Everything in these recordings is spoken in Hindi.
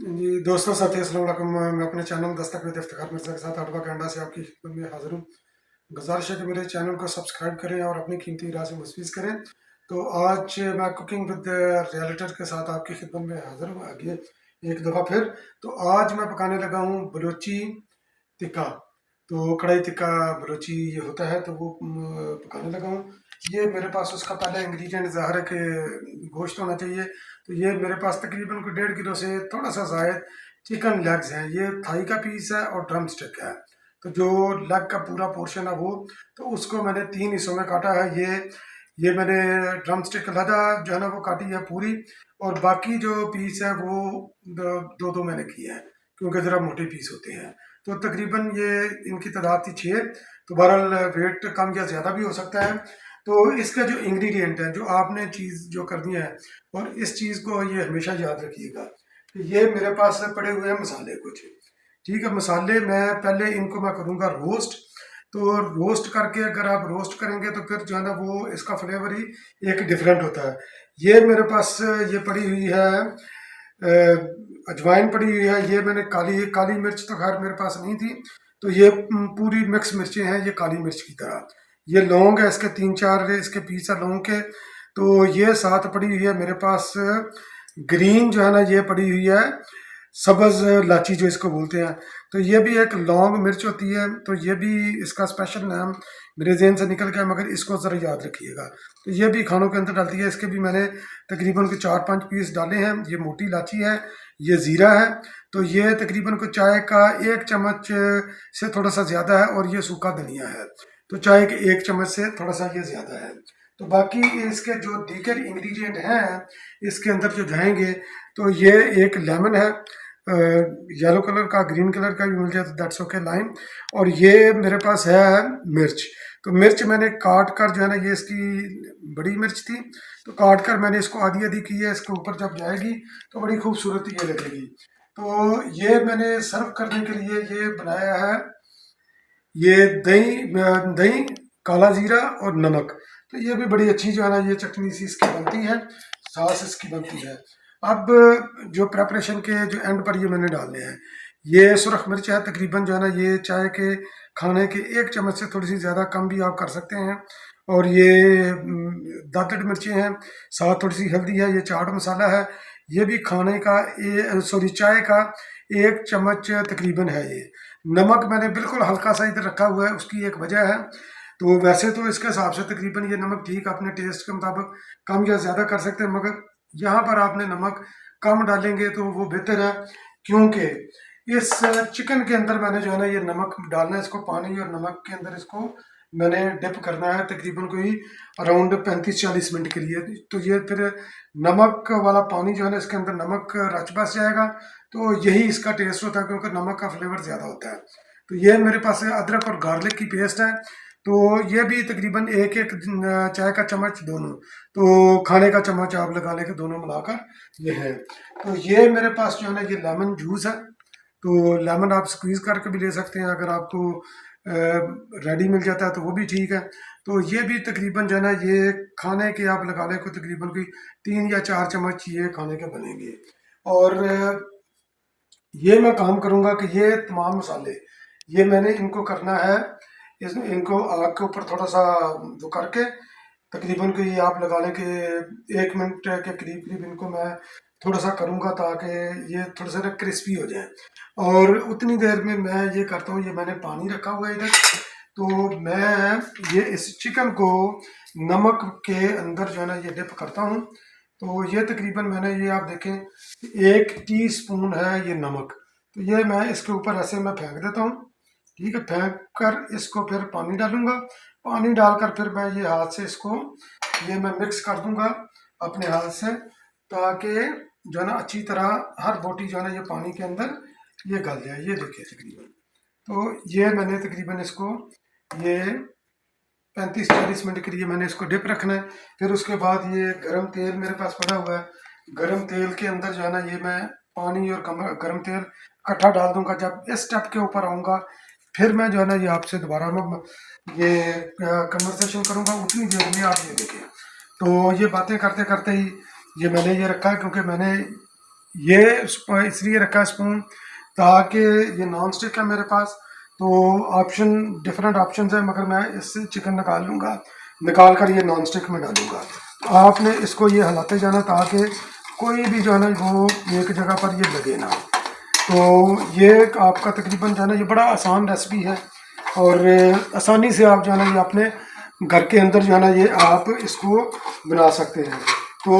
जी दोस्तों, साथी अस्सलाम वालेकुम। मैं अपने चैनल दस्तक विद इफ्तिखार मिर्ज़ा के साथ अडवा कैनेडा से आपकी खिदमत में हाज़िर हूँ। गुज़ारिश है कि मेरे चैनल को सब्सक्राइब करें और अपनी कीमती राय से मुस्तफ़ीज़ करें। तो आज मैं कुकिंग विद रियलिटर के साथ आपकी खिदमत में हाज़िर हूँ आगे एक दफ़ा फिर। तो आज मैं पकाने लगा हूँ बलोची टिक्का। तो कढ़ाई टिक्का बलोची ये होता है, तो वो पकाने लगा हूँ। ये मेरे पास उसका पहला इंग्रेडिएंट ज़ाहिर है कि गोश्त होना चाहिए। तो ये मेरे पास तकरीबन कोई 1.5 किलो से थोड़ा सा ज़ायद चिकन लेग्स हैं। ये थाई का पीस है और ड्रम स्टिक है। तो जो लेग का पूरा पोर्शन है वो, तो उसको मैंने 3 हिस्सों में काटा है। ये मैंने ड्रम स्टिक अलहदा जो है ना वो काटी है पूरी, और बाकी जो पीस है वो दो दो मैंने किए हैं क्योंकि ज़रा मोटे पीस होते हैं। तो तकरीबन ये इनकी तादाद थी 6। तो बहरहाल वेट कम या ज़्यादा भी हो सकता है। तो इसका जो इंग्रेडिएंट है, जो आपने चीज़ जो करनी है, और इस चीज़ को ये हमेशा याद रखिएगा कि ये मेरे पास पड़े हुए हैं मसाले कुछ। ठीक है, मसाले मैं पहले इनको मैं करूँगा रोस्ट। तो रोस्ट करके अगर आप रोस्ट करेंगे तो फिर जो है ना वो इसका फ्लेवर ही एक डिफरेंट होता है। ये मेरे पास ये पड़ी हुई है अजवाइन पड़ी हुई है। ये मैंने काली काली मिर्च तो खैर मेरे पास नहीं थी, तो ये पूरी मिक्स मिर्चें हैं, ये काली मिर्च की तरह। ये लौंग है, इसके 3-4 इसके पीस है लौंग के। तो ये साथ पड़ी हुई है मेरे पास ग्रीन जो है ना, ये पड़ी हुई है सब्ज़ इलायची जो इसको बोलते हैं। तो ये भी एक लौंग मिर्च होती है। तो ये भी इसका स्पेशल नाम मेरे जहन से निकल गया, मगर इसको ज़रा याद रखिएगा। तो ये भी खानों के अंदर डलती है। इसके भी मैंने तकरीबन के 4-5 पीस डाले हैं। ये मोटी इलायची है, ये ज़ीरा है। तो ये तकरीबन को चाय का 1 चम्मच से थोड़ा सा ज़्यादा है, और ये सूखा धनिया है। तो चाय के 1 चम्मच से थोड़ा सा ये ज़्यादा है। तो बाकी इसके जो दीगर इंग्रेडिएंट हैं इसके अंदर जो जाएंगे, तो ये एक लेमन है, येलो कलर का, ग्रीन कलर का भी मिल जाए तो दैट्स ओके, लाइम। और ये मेरे पास है मिर्च। तो मिर्च मैंने काट कर जो है ना, ये इसकी बड़ी मिर्च थी, तो काट कर मैंने इसको आधी आधी की है। इसके ऊपर जब जाएगी तो बड़ी खूबसूरत ये लगेगी। तो ये मैंने सर्व करने के लिए ये बनाया है, ये दही दही, काला जीरा और नमक। तो ये भी बड़ी अच्छी जो है ना ये चटनी सी इसकी बनती है, सॉस इसकी बनती है। अब जो प्रेपरेशन के जो एंड पर ये मैंने डालने हैं, ये सुरख मिर्च है तकरीबन जो है ना, ये चाय के खाने के 1 चम्मच से थोड़ी सी ज़्यादा कम भी आप कर सकते हैं। और ये दातड़ मिर्चें हैं, साथ थोड़ी सी हल्दी है, ये चाट मसाला है। ये भी खाने का सॉरी चाय का 1 चम्मच तकरीबन है। ये नमक मैंने बिल्कुल हल्का सा इधर रखा हुआ है, उसकी एक वजह है। तो वैसे तो इसके हिसाब से तकरीबन ये नमक ठीक अपने टेस्ट के मुताबिक कम या ज़्यादा कर सकते हैं, मगर यहाँ पर आपने नमक कम डालेंगे तो वो बेहतर है। क्योंकि इस चिकन के अंदर मैंने जो है ना ये नमक डालना है, इसको पानी और नमक के अंदर इसको मैंने डिप करना है तकरीबन कोई अराउंड 35-40 मिनट के लिए। तो ये फिर नमक वाला पानी जो है ना, इसके अंदर नमक रच बस जाएगा। तो यही इसका टेस्ट होता है, क्योंकि नमक का फ्लेवर ज़्यादा होता है। तो ये मेरे पास है अदरक और गार्लिक की पेस्ट है। तो ये भी तकरीबन एक एक चाय का चम्मच दोनों, तो खाने का चम्मच आप लगा लें कि दोनों मिलाकर ये है। तो ये मेरे पास जो है ना ये लेमन जूस है। तो लेमन आप स्क्वीज़ करके भी ले सकते हैं, अगर आपको रेडी मिल जाता है तो वो भी ठीक है। तो ये भी तकरीबन जो है ना ये खाने के आप लगा लें को तकरीबन कोई 3 या 4 चम्मच ये खाने के बनेंगे। और ये मैं काम करूँगा कि ये तमाम मसाले ये मैंने इनको करना है, इनको आग के ऊपर थोड़ा सा वो करके तकरीबन को ये आप लगा लें कि 1 मिनट के करीब करीब इनको मैं थोड़ा सा करूँगा, ताकि ये थोड़ा सा ना क्रिस्पी हो जाए। और उतनी देर में मैं ये करता हूँ, ये मैंने पानी रखा हुआ है इधर। तो मैं ये इस चिकन को नमक के अंदर जो है ना ये डिप करता हूँ। तो ये तकरीबन मैंने ये आप देखें 1 टीस्पून है ये नमक। तो ये मैं इसके ऊपर ऐसे मैं फेंक देता हूँ। ठीक है, फेंक कर इसको फिर पानी डालूंगा। पानी डालकर फिर मैं ये हाथ से इसको ये मैं मिक्स कर दूंगा अपने हाथ से, ताकि जो है ना अच्छी तरह हर बोटी जो है ना ये पानी के अंदर ये गल जाए। ये देखिए तकरीबन, तो ये मैंने तकरीबन इसको ये 35-40 मिनट के लिए मैंने इसको डिप रखना है। फिर उसके बाद ये गरम तेल मेरे पास पड़ा हुआ है। गरम तेल के अंदर जो है ना ये मैं पानी और गरम तेल इकट्ठा डाल दूंगा। जब इस स्टेप के ऊपर आऊँगा फिर मैं जो है ना ये आपसे दोबारा मैं ये कन्वर्सेशन करूँगा। उतनी देर में आप ये देखिए, तो ये बातें करते करते ही ये मैंने ये रखा है, क्योंकि मैंने ये इसलिए रखा स्पून ताकि ये नॉन स्टिक है मेरे पास, तो ऑप्शन डिफरेंट ऑप्शन है, मगर मैं इससे चिकन निकाल लूँगा, निकाल कर ये नॉन स्टिक में डालूँगा। आपने इसको ये हिलाते जाना ताकि कोई भी जो है ना वो एक जगह पर ये लगे ना। तो ये आपका तकरीबन जो है ना ये बड़ा आसान रेसिपी है, और आसानी से आप जो है ना ये अपने घर के अंदर जो है ना ये आप इसको बना सकते हैं। तो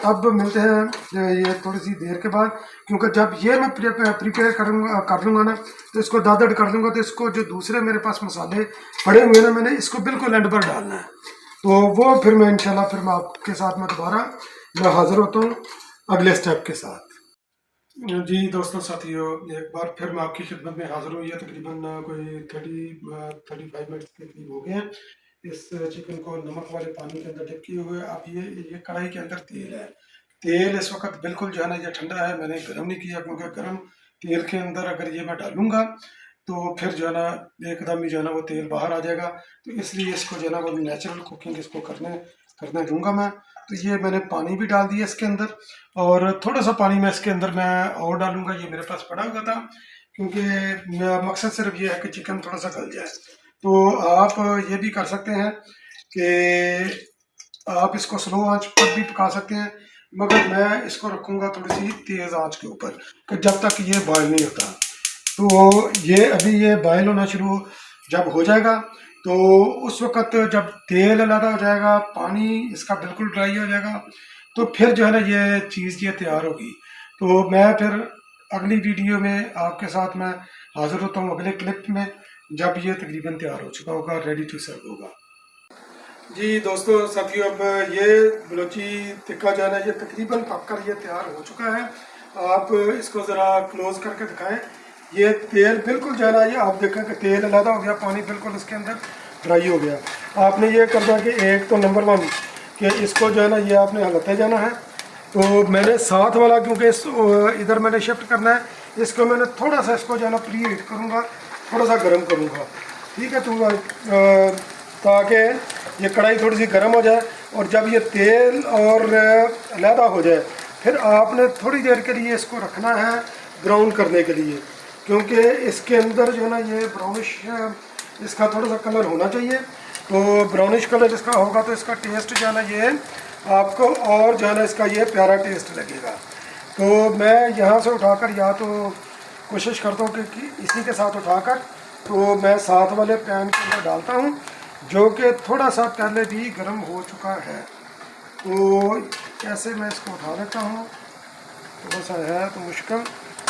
अब मिलते हैं ये थोड़ी सी देर के बाद, क्योंकि जब ये मैं प्रिपेयर करूँगा कर लूँगा ना, तो इसको दादड़ कर लूँगा, तो इसको जो दूसरे मेरे पास मसाले पड़े हुए ना, मैंने इसको बिल्कुल एंड पर डालना है। तो वो फिर मैं इंशाल्लाह फिर मैं आपके साथ में दोबारा मैं हाज़िर होता हूँ अगले स्टेप के साथ। जी दोस्तों साथियों, एक बार फिर मैं आपकी खिदमत में हाज़िर हूँ। ये तकरीबन कोई 35 मिनट्स के करीब हो गए हैं इस चिकन को नमक वाले पानी के अंदर डिप किए हुए। अब ये कढ़ाई के अंदर तेल है। तेल इस वक्त बिल्कुल जो है ना ये ठंडा है, मैंने गर्म नहीं किया, क्योंकि गर्म तेल के अंदर अगर ये मैं डालूंगा तो फिर जो है ना एकदम ही जो है ना वो तेल बाहर आ जाएगा। तो इसलिए इसको जो है ना वो नेचुरल कुकिंग इसको करने दूंगा मैं। तो ये मैंने पानी भी डाल दिया इसके अंदर, और थोड़ा सा पानी मैं इसके अंदर मैं और डालूंगा, ये मेरे पास पड़ा हुआ था, क्योंकि मेरा मकसद सिर्फ ये है कि चिकन थोड़ा सा गल जाए। तो आप ये भी कर सकते हैं कि आप इसको स्लो आंच पर भी पका सकते हैं, मगर मैं इसको रखूँगा थोड़ी सी तेज़ आंच के ऊपर, कि जब तक ये बॉयल नहीं होता। तो ये अभी ये बॉयल होना शुरू जब हो जाएगा, तो उस वक़्त जब तेल अलग हो जाएगा, पानी इसका बिल्कुल ड्राई हो जाएगा, तो फिर जो है ना ये चीज़ ये तैयार होगी। तो मैं फिर अगली वीडियो में आपके साथ मैं हाज़िर होता हूँ अगले क्लिप में, जब ये तकरीबन तैयार हो चुका होगा, रेडी टू सर्व होगा। जी दोस्तों साथियों, अब ये बलोची टिक्का जो है ना ये तकरीबन पककर ये तैयार हो चुका है। आप इसको ज़रा क्लोज करके दिखाएं। ये तेल बिल्कुल जो है ना ये आप देखें कि तेल अलग हो गया, पानी बिल्कुल इसके अंदर ड्राई हो गया। आपने ये करना कि एक तो नंबर 1 कि इसको जो है ना ये आपने हलाते जाना है। तो मैंने साथ वाला, क्योंकि इस इधर मैंने शिफ्ट करना है, इसको मैंने थोड़ा सा इसको जो है ना प्री हीट करूँगा, थोड़ा सा गर्म करूँगा, ठीक है। तो ताकि ये कढ़ाई थोड़ी सी गर्म हो जाए, और जब ये तेल और अलहदा हो जाए, फिर आपने थोड़ी देर के लिए इसको रखना है ब्राउन करने के लिए, क्योंकि इसके अंदर जो है ना ये ब्राउनिश इसका थोड़ा सा कलर होना चाहिए। तो ब्राउनिश कलर इसका होगा तो इसका टेस्ट जो है ना ये आपको और जो है ना इसका ये प्यारा टेस्ट लगेगा। तो मैं यहाँ से उठाकर या तो कोशिश करता हूँ कि इसी के साथ उठाकर तो मैं साथ वाले पैन के अंदर डालता हूँ, जो कि थोड़ा सा पहले भी गर्म हो चुका है। तो कैसे मैं इसको उठा लेता हूँ, थोड़ा सा है तो मुश्किल,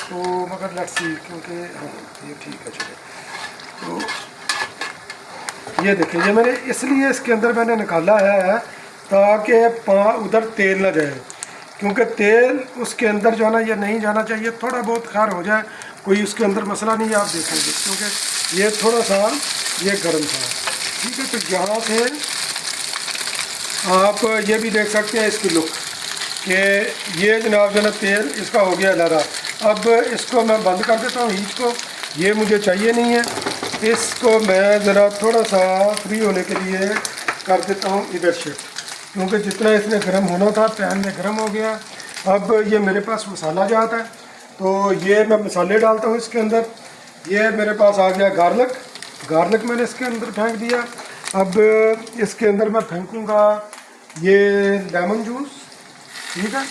तो मगर लेट्स सी, क्योंकि हाँ ये ठीक है चलिए। तो ये देखिए, ये मैंने इसलिए इसके अंदर मैंने निकाला है ताकि उधर तेल ना जाए, क्योंकि तेल उसके अंदर जो है ना ये नहीं जाना चाहिए। थोड़ा बहुत खैर हो जाए, कोई उसके अंदर मसला नहीं है, आप देखेंगे, क्योंकि ये थोड़ा सा ये गर्म था, ठीक है। तो यहाँ से आप ये भी देख सकते हैं इसकी लुक कि ये जनाब जो है ना तेल इसका हो गया लहरा। अब इसको मैं बंद कर देता हूँ हीट को, ये मुझे चाहिए नहीं है। इसको मैं ज़रा थोड़ा सा फ्री होने के लिए कर देता हूँ इधर शिफ्ट, क्योंकि जितना इसने गर्म होना था पैन में गर्म हो गया। अब ये मेरे पास मसाला जाता है, तो ये मैं मसाले डालता हूँ इसके अंदर। ये मेरे पास आ गया गार्लिक मैंने इसके अंदर फेंक दिया। अब इसके अंदर मैं फेंकूँगा ये लेमन जूस, ठीक है।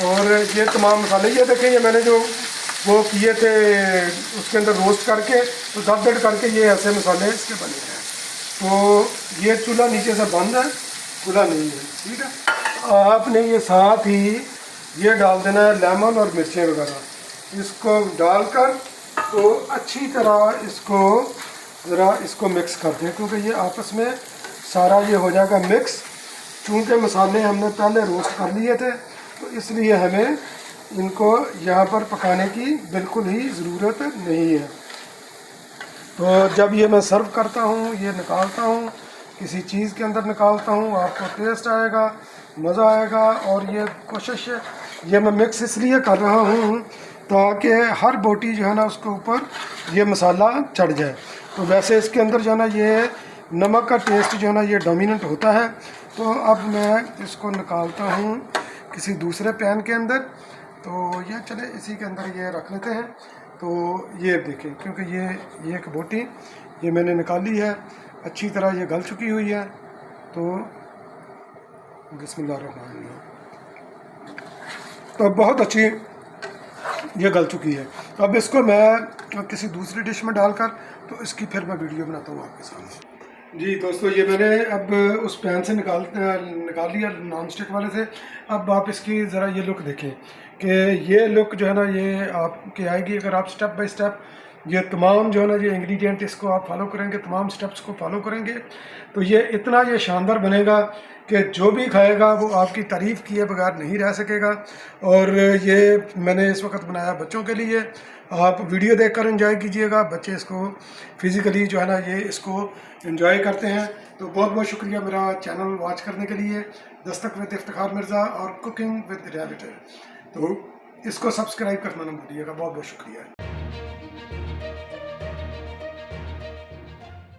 और ये तमाम मसाले ये देखें, ये मैंने जो वो किए थे उसके अंदर रोस्ट करके, तो दब करके ये ऐसे मसाले इसके बने हैं। तो ये चूल्हा नीचे से बंद है, खुला नहीं है, ठीक है। आपने ये साथ ही ये डाल देना है लेमन और मिर्चें वगैरह, इसको डालकर तो अच्छी तरह इसको मिक्स कर दें, क्योंकि ये आपस में सारा ये हो जाएगा मिक्स। चूँकि मसाले हमने पहले रोस्ट कर लिए थे, तो इसलिए हमें इनको यहाँ पर पकाने की बिल्कुल ही ज़रूरत नहीं है। तो जब ये मैं सर्व करता हूँ, ये निकालता हूँ किसी चीज़ के अंदर निकालता हूँ, आपको टेस्ट आएगा, मज़ा आएगा। और ये कोशिश ये मैं मिक्स इसलिए कर रहा हूँ ताकि हर बोटी जो है ना उसके ऊपर ये मसाला चढ़ जाए। तो वैसे इसके अंदर जो है ना ये नमक का टेस्ट जो है ना ये डोमिनेंट होता है। तो अब मैं इसको निकालता हूँ किसी दूसरे पैन के अंदर, तो ये चले इसी के अंदर ये रख लेते हैं। तो ये देखें, क्योंकि ये एक बोटी ये मैंने निकाली है, अच्छी तरह ये गल चुकी हुई है। तो बिस्मिल्लाहिर्रहमानिर्रहीम, तो बहुत अच्छी ये गल चुकी है। तो अब इसको मैं किसी दूसरी डिश में डालकर तो इसकी फिर मैं वीडियो बनाता हूँ आपके सामने। जी दोस्तों, ये मैंने अब उस पैन से निकाल लिया नॉन स्टिक वाले से। अब आप इसकी ज़रा ये लुक देखें कि ये लुक जो है ना ये आपकी आएगी अगर आप स्टेप बाय स्टेप ये तमाम जो है ना ये इंग्रेडिएंट इसको आप फॉलो करेंगे, तमाम स्टेप्स को फॉलो करेंगे, तो ये इतना ये शानदार बनेगा कि जो भी खाएगा वो आपकी तारीफ़ किए बगैर नहीं रह सकेगा। और ये मैंने इस वक्त बनाया बच्चों के लिए, आप वीडियो देखकर एंजॉय कीजिएगा। बच्चे इसको फिज़िकली जो है ना ये इसको एंजॉय करते हैं। तो बहुत बहुत शुक्रिया मेरा चैनल वॉच करने के लिए, दस्तक विद इफ्तिखार मिर्ज़ा और कुकिंग विद रियलिटी। तो इसको सब्सक्राइब करना ना भूलिएगा। बहुत बहुत शुक्रिया।